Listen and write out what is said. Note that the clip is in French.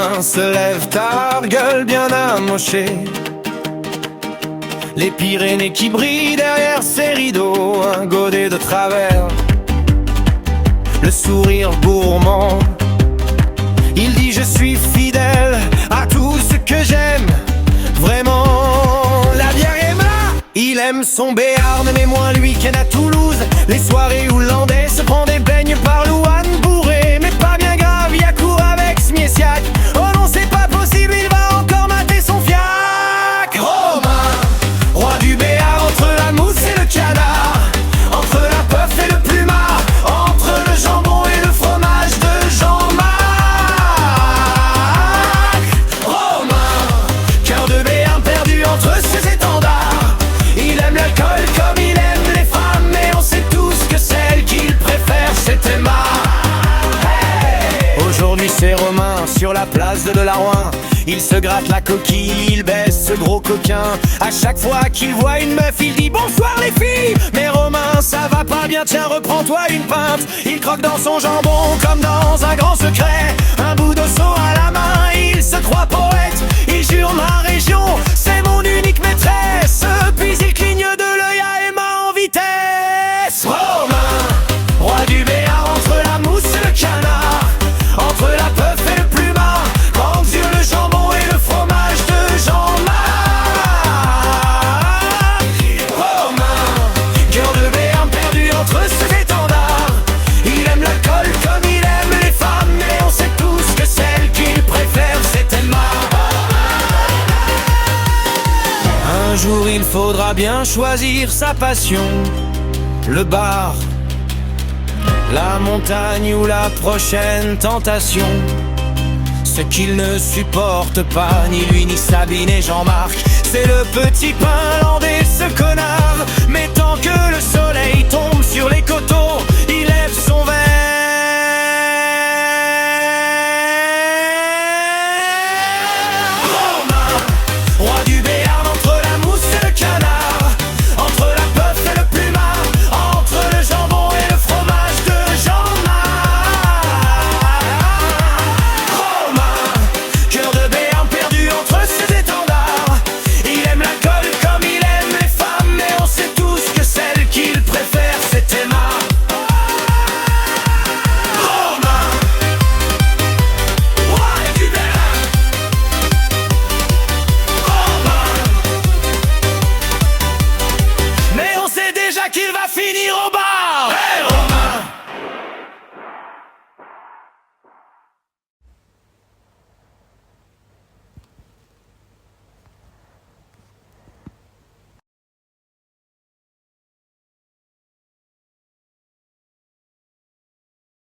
Romain se lève tard, gueule bien amochée. Les Pyrénées qui brillent derrière ses rideaux, un godet de travers, le sourire gourmand. Il dit je suis fidèle à tout ce que j'aime, vraiment. La bière est ma. Il aime son Béarn mais moins le week-end à Toulouse, les soirées où l'Landais se prend des beignes par Louane bourré. Mais pas bien grave, il y a cours avec Smiesiak. Oh non c'est pas possible, il va encore mater son fiac. Romain, roi du Béarn, entre la mousse et le canard, entre la puff et le plumard, entre le jambon et le fromage de Jean-Marc. Romain, cœur de Béarn perdu entre ses étendards. Il aime l'alcool comme il aime les femmes, mais on sait tous que celle qu'il préfère c'est Emma. Hey, aujourd'hui c'est Romain sur la place de Delarouen. Il se gratte la coquille, il baisse ce gros coquin. À chaque fois qu'il voit une meuf, il dit bonsoir les filles. Mais Romain, ça va pas bien, tiens reprends-toi une pinte. Il croque dans son jambon comme dans un grand secret, un bout de seau à la main, il se croit poète. Il jure ma région, c'est mon unique maîtresse. Puis il cligne de l'œil à Emma en vitesse. Romain, roi du Béarn, entre la mousse et le canard, entre la puff et le plumard, grand Dieu le jambon et le fromage de Jean-Marc. Romain, cœur de Béarn perdu entre ses étendards. Il aime l'alcool comme il aime les femmes, mais on sait tous que celle qu'il préfère c'est Emma. Un jour il faudra bien choisir sa passion, le bar, la montagne ou la prochaine tentation. Ce qu'il ne supporte pas, ni lui ni Sabine et Jean-Marc, c'est le petit pain landais, ce connard. Mais tant que le soleil tombe sur les coteaux, il lève son verre. Romain, roi du Béarn, entre la mousse et le canard, entre la puff et le plumard, entre le jambon et le fromage de Jean-Marc. Romain, cœur de Béarn perdu entre ses étendards. Il aime l'alcool comme il aime les femmes, mais on sait tous que celle qu'il préfère c'est Emma. Romain, roi du Béarn. Romain, mais on sait déjà qu'il va finir au